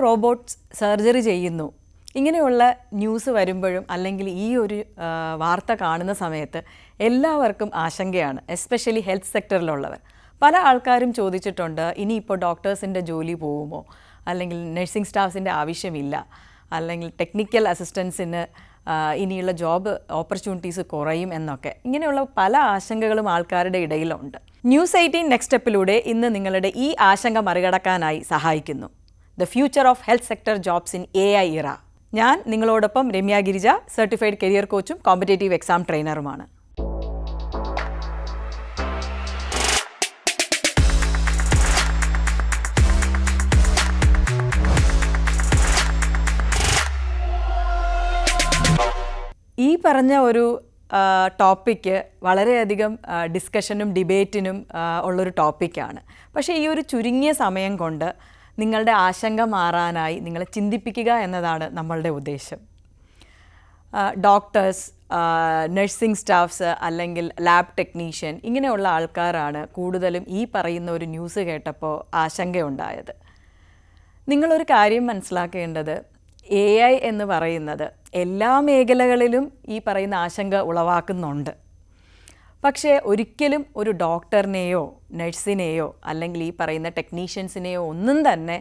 Robots surgery ചെയ്യുന്നു ഇങ്ങനെയുള്ള news വരുമ്പോഴും അല്ലെങ്കിൽ ഈ ഒരു വാർത്ത കാണുന്ന സമയത്ത് എല്ലാവർക്കും ആശങ്കയാണ്, എസ്പെഷ്യലി ഹെൽത്ത് സെക്ടറിലുള്ളവർ. പല ആൾക്കാരും ചോദിച്ചിട്ടുണ്ട്, ഇനിയിപ്പോൾ ഡോക്ടേഴ്സിൻ്റെ ജോലി പോകുമോ, അല്ലെങ്കിൽ നഴ്സിംഗ് സ്റ്റാഫ്സിൻ്റെ ആവശ്യമില്ല, അല്ലെങ്കിൽ ടെക്നിക്കൽ അസിസ്റ്റൻസിന് ഇനിയുള്ള ജോബ് ഓപ്പർച്യൂണിറ്റീസ് കുറയും എന്നൊക്കെ. ഇങ്ങനെയുള്ള പല ആശങ്കകളും ആൾക്കാരുടെ ഇടയിലുണ്ട്. ന്യൂസ് 18 നെക്സ്റ്റ് സ്റ്റെപ്പിലൂടെ ഇന്ന് നിങ്ങളുടെ ഈ ആശങ്ക മറികടക്കാനായി സഹായിക്കുന്നു. The future of health sector jobs in AI era. ഞാൻ നിങ്ങളോടൊപ്പം രമ്യ ഗിരിജ, സർട്ടിഫൈഡ് കരിയർ കോച്ചും കോമ്പറ്റേറ്റീവ് എക്സാം ട്രെയിനറുമാണ്. ഈ പറഞ്ഞ ഒരു ടോപ്പിക്ക് വളരെയധികം ഡിസ്കഷനും ഡിബേറ്റിനും ഉള്ളൊരു ടോപ്പിക്കാണ്. പക്ഷേ ഈ ഒരു ചുരുങ്ങിയ സമയം കൊണ്ട് നിങ്ങളുടെ ആശങ്ക മാറാനായി നിങ്ങളെ ചിന്തിപ്പിക്കുക എന്നതാണ് നമ്മളുടെ ഉദ്ദേശം. ഡോക്ടേഴ്സ്, നഴ്സിംഗ് സ്റ്റാഫ്സ് അല്ലെങ്കിൽ ലാബ് ടെക്നീഷ്യൻ ഇങ്ങനെയുള്ള ആൾക്കാരാണ് കൂടുതലും ഈ പറയുന്ന ഒരു ന്യൂസ് കേട്ടപ്പോൾ ആശങ്കയുണ്ടായത്. നിങ്ങളൊരു കാര്യം മനസ്സിലാക്കേണ്ടത്, AI എന്ന് പറയുന്നത് എല്ലാ മേഖലകളിലും ഈ പറയുന്ന ആശങ്ക ഉളവാക്കുന്നുണ്ട്. പക്ഷേ ഒരിക്കലും ഒരു ഡോക്ടറിനെയോ നഴ്സിനെയോ അല്ലെങ്കിൽ ഈ പറയുന്ന ടെക്നീഷ്യൻസിനെയോ ഒന്നും തന്നെ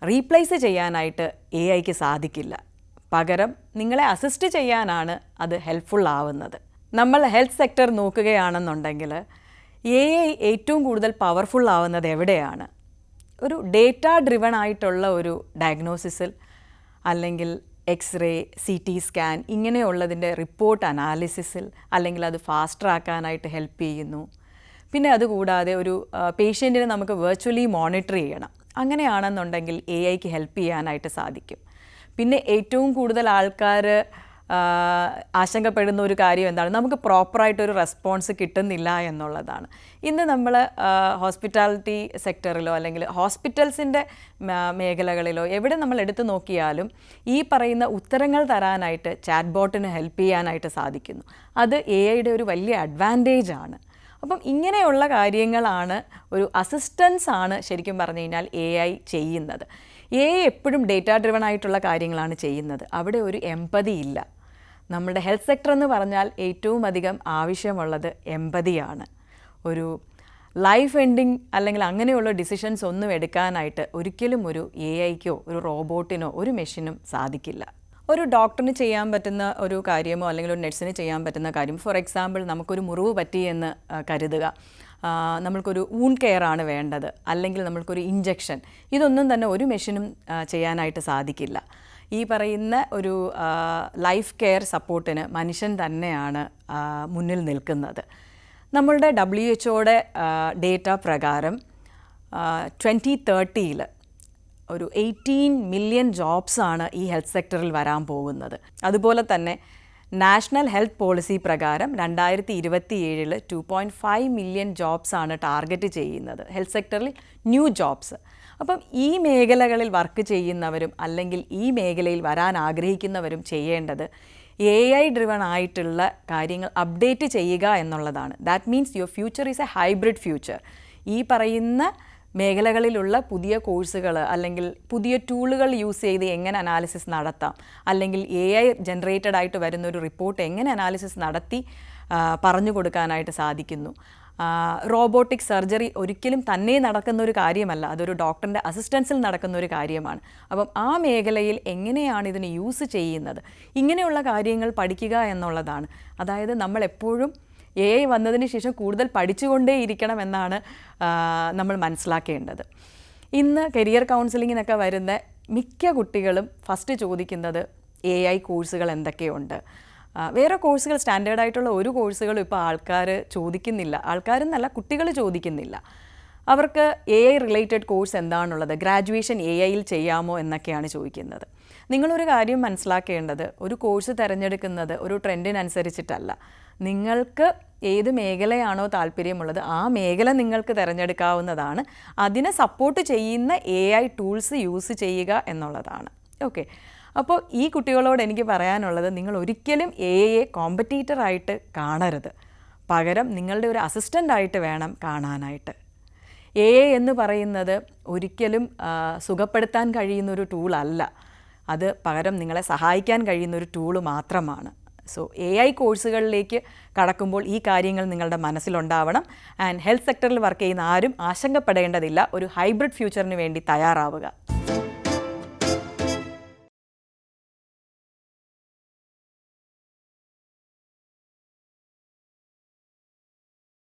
റീപ്ലേസ് ചെയ്യാനായിട്ട് AIക്ക് സാധിക്കില്ല. പകരം നിങ്ങളെ അസിസ്റ്റ് ചെയ്യാനാണ് അത് ഹെൽപ്ഫുൾ ആവുന്നത്. നമ്മൾ ഹെൽത്ത് സെക്ടർ നോക്കുകയാണെന്നുണ്ടെങ്കിൽ AI ഏറ്റവും കൂടുതൽ പവർഫുൾ ആവുന്നത് എവിടെയാണ്? ഒരു ഡേറ്റ ഡ്രിവൺ ആയിട്ടുള്ള ഒരു ഡയഗ്നോസിസിൽ, അല്ലെങ്കിൽ എക്സ്റേ, CT സ്കാൻ ഇങ്ങനെയുള്ളതിൻ്റെ റിപ്പോർട്ട് അനാലിസിസിൽ, അല്ലെങ്കിൽ അത് ഫാസ്റ്റർ ആക്കാനായിട്ട് ഹെൽപ്പ് ചെയ്യുന്നു. പിന്നെ അതുകൂടാതെ ഒരു പേഷ്യൻറ്റിനെ നമുക്ക് വെർച്വലി മോണിറ്റർ ചെയ്യണം. അങ്ങനെയാണെന്നുണ്ടെങ്കിൽ AIക്ക് ഹെൽപ്പ് ചെയ്യാനായിട്ട് സാധിക്കും. പിന്നെ ഏറ്റവും കൂടുതൽ ആൾക്കാർ ആശങ്കപ്പെടുന്ന ഒരു കാര്യം എന്താണ്? നമുക്ക് പ്രോപ്പറായിട്ടൊരു റെസ്പോൺസ് കിട്ടുന്നില്ല എന്നുള്ളതാണ്. ഇന്ന് നമ്മൾ ഹോസ്പിറ്റാലിറ്റി സെക്ടറിലോ അല്ലെങ്കിൽ ഹോസ്പിറ്റൽസിൻ്റെ മേഖലകളിലോ എവിടെ നമ്മൾ എടുത്തു നോക്കിയാലും ഈ പറയുന്ന ഉത്തരങ്ങൾ തരാനായിട്ട് ചാറ്റ് ബോട്ടിന് ഹെൽപ്പ് ചെയ്യാനായിട്ട് സാധിക്കുന്നു. അത് AIയുടെ ഒരു വലിയ അഡ്വാൻറ്റേജ് ആണ്. അപ്പം ഇങ്ങനെയുള്ള കാര്യങ്ങളാണ്, ഒരു അസിസ്റ്റൻസ് ആണ് ശരിക്കും പറഞ്ഞു കഴിഞ്ഞാൽ AI ചെയ്യുന്നത്. AI എപ്പോഴും ഡേറ്റ ഡ്രിവൺ ആയിട്ടുള്ള കാര്യങ്ങളാണ് ചെയ്യുന്നത്. അവിടെ ഒരു എമ്പതി ഇല്ല. നമ്മുടെ ഹെൽത്ത് സെക്ടർ എന്ന് പറഞ്ഞാൽ ഏറ്റവും അധികം ആവശ്യമുള്ളത് എമ്പതിയാണ്. ഒരു ലൈഫ് എൻഡിങ് അല്ലെങ്കിൽ അങ്ങനെയുള്ള ഡിസിഷൻസ് ഒന്നും എടുക്കാനായിട്ട് ഒരിക്കലും ഒരു AIക്കോ ഒരു റോബോട്ടിനോ ഒരു മെഷീനും സാധിക്കില്ല. ഒരു ഡോക്ടറിന് ചെയ്യാൻ പറ്റുന്ന ഒരു കാര്യമോ അല്ലെങ്കിൽ ഒരു നഴ്സിന് ചെയ്യാൻ പറ്റുന്ന കാര്യം, ഫോർ എക്സാമ്പിൾ നമുക്കൊരു മുറിവ് പറ്റിയെന്ന് കരുതുക, നമ്മൾക്കൊരു വൂണ്ട് കെയർ ആണ് വേണ്ടത്, അല്ലെങ്കിൽ നമ്മൾക്കൊരു ഇഞ്ചക്ഷൻ, ഇതൊന്നും തന്നെ ഒരു മെഷീനും ചെയ്യാനായിട്ട് സാധിക്കില്ല. ഈ പറയുന്ന ഒരു ലൈഫ് കെയർ സപ്പോർട്ടിന് മനുഷ്യൻ തന്നെയാണ് മുന്നിൽ നിൽക്കുന്നത്. നമ്മളുടെ WHO ഡേറ്റ പ്രകാരം 2030 ഒരു 18 മില്യൺ ജോബ്സാണ് ഈ ഹെൽത്ത് സെക്ടറിൽ വരാൻ പോകുന്നത്. അതുപോലെ തന്നെ നാഷണൽ ഹെൽത്ത് പോളിസി പ്രകാരം 2027 2.5 മില്യൺ ജോബ്സാണ് ടാർഗറ്റ് ചെയ്യുന്നത് ഹെൽത്ത് സെക്ടറിൽ, ന്യൂ ജോബ്സ്. അപ്പം ഈ മേഖലകളിൽ വർക്ക് ചെയ്യുന്നവരും അല്ലെങ്കിൽ ഈ മേഖലയിൽ വരാൻ ആഗ്രഹിക്കുന്നവരും ചെയ്യേണ്ടത് AI ഡ്രിവൺ ആയിട്ടുള്ള കാര്യങ്ങൾ അപ്ഡേറ്റ് ചെയ്യുക എന്നുള്ളതാണ്. That means your future is A hybrid future. ഈ പറയുന്ന മേഖലകളിലുള്ള പുതിയ കോഴ്സുകൾ അല്ലെങ്കിൽ പുതിയ ടൂളുകൾ യൂസ് ചെയ്ത് എങ്ങനെ അനാലിസിസ് നടത്താം, അല്ലെങ്കിൽ AI ജനറേറ്റഡ് ആയിട്ട് വരുന്നൊരു റിപ്പോർട്ട് എങ്ങനെ അനാലിസിസ് നടത്തി പറഞ്ഞു കൊടുക്കാനായിട്ട് സാധിക്കുന്നു. റോബോട്ടിക് സർജറി ഒരിക്കലും തന്നെ നടക്കുന്ന ഒരു കാര്യമല്ല, അതൊരു ഡോക്ടറിൻ്റെ അസിസ്റ്റൻസിൽ നടക്കുന്ന ഒരു കാര്യമാണ്. അപ്പം ആ മേഖലയിൽ എങ്ങനെയാണ് ഇതിനെ യൂസ് ചെയ്യുന്നത്, ഇങ്ങനെയുള്ള കാര്യങ്ങൾ പഠിക്കുക എന്നുള്ളതാണ്. അതായത് നമ്മൾ എപ്പോഴും AI വന്നതിന് ശേഷം കൂടുതൽ പഠിച്ചുകൊണ്ടേയിരിക്കണം എന്നാണ് നമ്മൾ മനസ്സിലാക്കേണ്ടത്. ഇന്ന് കരിയർ കൗൺസിലിങ്ങിനൊക്കെ വരുന്ന മിക്ക കുട്ടികളും ഫസ്റ്റ് ചോദിക്കുന്നത് AI കോഴ്സുകൾ എന്തൊക്കെയുണ്ട്. വേറെ കോഴ്സുകൾ, സ്റ്റാൻഡേർഡായിട്ടുള്ള ഒരു കോഴ്സുകളും ഇപ്പോൾ ആൾക്കാർ ചോദിക്കുന്നില്ല. ആൾക്കാരെന്നല്ല, കുട്ടികൾ ചോദിക്കുന്നില്ല. അവർക്ക് AI റിലേറ്റഡ് കോഴ്സ് എന്താണുള്ളത്, ഗ്രാജുവേഷൻ AIയിൽ ചെയ്യാമോ എന്നൊക്കെയാണ് ചോദിക്കുന്നത്. നിങ്ങളൊരു കാര്യം മനസ്സിലാക്കേണ്ടത്, ഒരു കോഴ്സ് തിരഞ്ഞെടുക്കുന്നത് ഒരു ട്രെൻഡിനനുസരിച്ചിട്ടല്ല. നിങ്ങൾക്ക് ഏത് മേഖലയാണോ താല്പര്യമുള്ളത് ആ മേഖല നിങ്ങൾക്ക് തിരഞ്ഞെടുക്കാവുന്നതാണ്. അതിനെ സപ്പോർട്ട് ചെയ്യുന്ന AI ടൂൾസ് യൂസ് ചെയ്യുക എന്നുള്ളതാണ്. ഓക്കെ, അപ്പോൾ ഈ കുട്ടികളോട് എനിക്ക് പറയാനുള്ളത്, നിങ്ങൾ ഒരിക്കലും AIയെ കോമ്പറ്റീറ്ററായിട്ട് കാണരുത്. പകരം നിങ്ങളുടെ ഒരു അസിസ്റ്റൻ്റായിട്ട് വേണം കാണാനായിട്ട്. എന്ന് പറയുന്നത് ഒരിക്കലും സുഖപ്പെടുത്താൻ കഴിയുന്നൊരു ടൂളല്ല. അത് പകരം നിങ്ങളെ സഹായിക്കാൻ കഴിയുന്നൊരു ടൂള് മാത്രമാണ്. സോ കോഴ്സുകളിലേക്ക് കടക്കുമ്പോൾ ഈ കാര്യങ്ങൾ നിങ്ങളുടെ മനസ്സിലുണ്ടാവണം. ആൻഡ് ഹെൽത്ത് സെക്ടറിൽ വർക്ക് ചെയ്യുന്ന ആരും ആശങ്കപ്പെടേണ്ടതില്ല. ഒരു ഹൈബ്രിഡ് ഫ്യൂച്ചറിന് വേണ്ടി തയ്യാറാവുക.